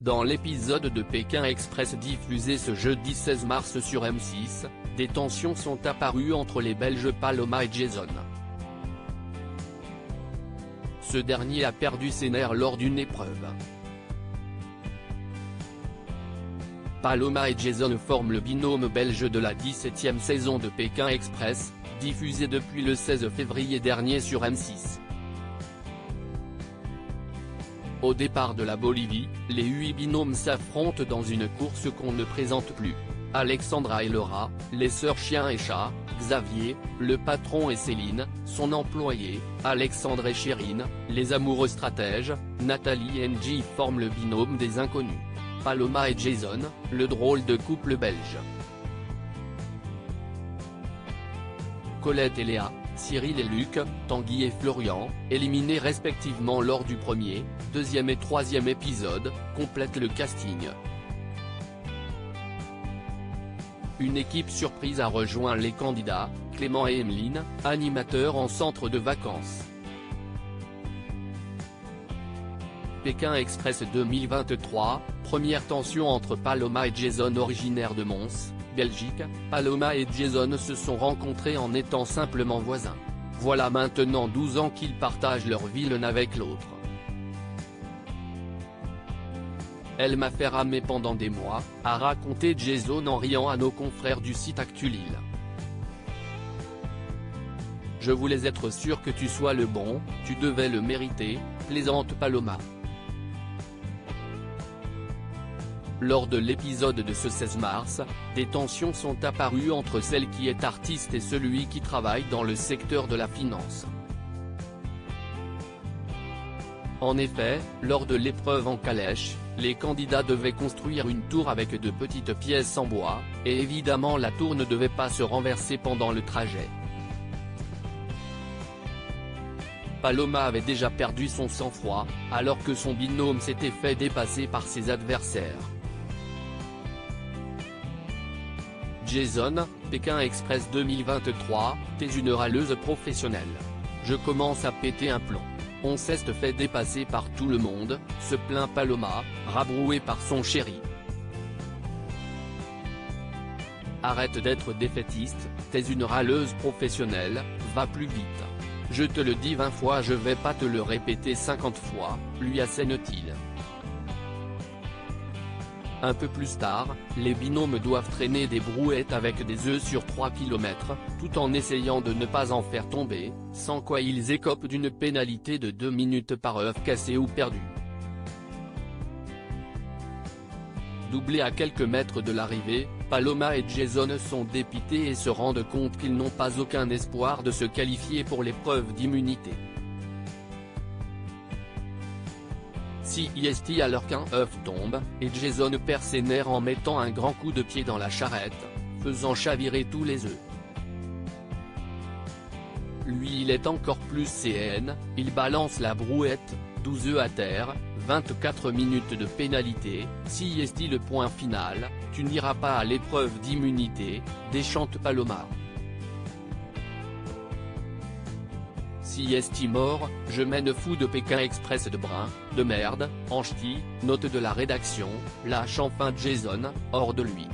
Dans l'épisode de Pékin Express diffusé ce jeudi 16 mars sur M6, des tensions sont apparues entre les Belges Paloma et Jason. Ce dernier a perdu ses nerfs lors d'une épreuve. Paloma et Jason forment le binôme belge de la 17e saison de Pékin Express, diffusée depuis le 16 février dernier sur M6. Au départ de la Bolivie, les 8 binômes s'affrontent dans une course qu'on ne présente plus. Alexandra et Laura, les sœurs chien et chat, Xavier, le patron et Céline, son employé, Alexandre et Chérine, les amoureux stratèges, Nathalie et Angie forment le binôme des inconnus. Paloma et Jason, le drôle de couple belge. Colette et Léa, Cyril et Luc, Tanguy et Florian, éliminés respectivement lors du premier, deuxième et troisième épisode, complètent le casting. Une équipe surprise a rejoint les candidats, Clément et Emeline, animateurs en centre de vacances. Pékin Express 2023, première tension entre Paloma et Jason originaires de Mons, Belgique. Paloma et Jason se sont rencontrés en étant simplement voisins. Voilà maintenant 12 ans qu'ils partagent leur vie l'un avec l'autre. Elle m'a fait ramer pendant des mois, a raconté Jason en riant à nos confrères du site Actulil. Je voulais être sûr que tu sois le bon, tu devais le mériter, plaisante Paloma. Lors de l'épisode de ce 16 mars, des tensions sont apparues entre celle qui est artiste et celui qui travaille dans le secteur de la finance. En effet, lors de l'épreuve en calèche, les candidats devaient construire une tour avec de petites pièces en bois, et évidemment la tour ne devait pas se renverser pendant le trajet. Paloma avait déjà perdu son sang-froid, alors que son binôme s'était fait dépasser par ses adversaires. Jason, Pékin Express 2023, t'es une râleuse professionnelle. Je commence à péter un plomb. On s'est fait dépasser par tout le monde, se plaint Paloma, rabrouée par son chéri. Arrête d'être défaitiste, t'es une râleuse professionnelle, va plus vite. Je te le dis 20 fois, je vais pas te le répéter 50 fois, lui assène-t-il. Un peu plus tard, les binômes doivent traîner des brouettes avec des œufs sur 3 km, tout en essayant de ne pas en faire tomber, sans quoi ils écopent d'une pénalité de 2 minutes par œuf cassé ou perdu. Doublés à quelques mètres de l'arrivée, Paloma et Jason sont dépités et se rendent compte qu'ils n'ont pas aucun espoir de se qualifier pour l'épreuve d'immunité. Si est alors qu'un œuf tombe, et Jason perd ses nerfs en mettant un grand coup de pied dans la charrette, faisant chavirer tous les œufs. Lui il est encore plus CN, il balance la brouette, 12 œufs à terre, 24 minutes de pénalité, si est le point final, tu n'iras pas à l'épreuve d'immunité, déchante Paloma. Si est mort, je mène fou de Pékin Express de brin, de merde, en ch'ti, note de la rédaction, lâche enfin Jason, hors de lui.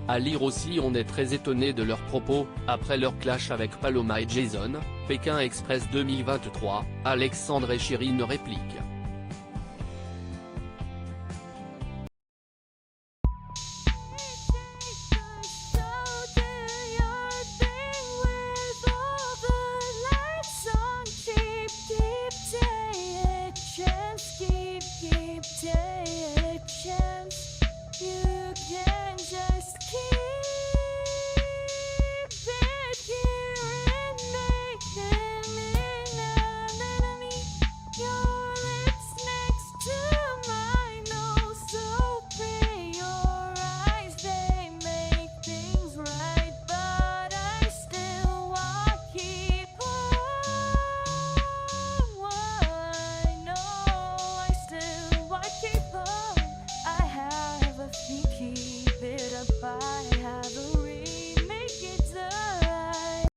À lire aussi, on est très étonné de leurs propos, après leur clash avec Paloma et Jason, Pékin Express 2023, Alexandre et Chérine répliquent.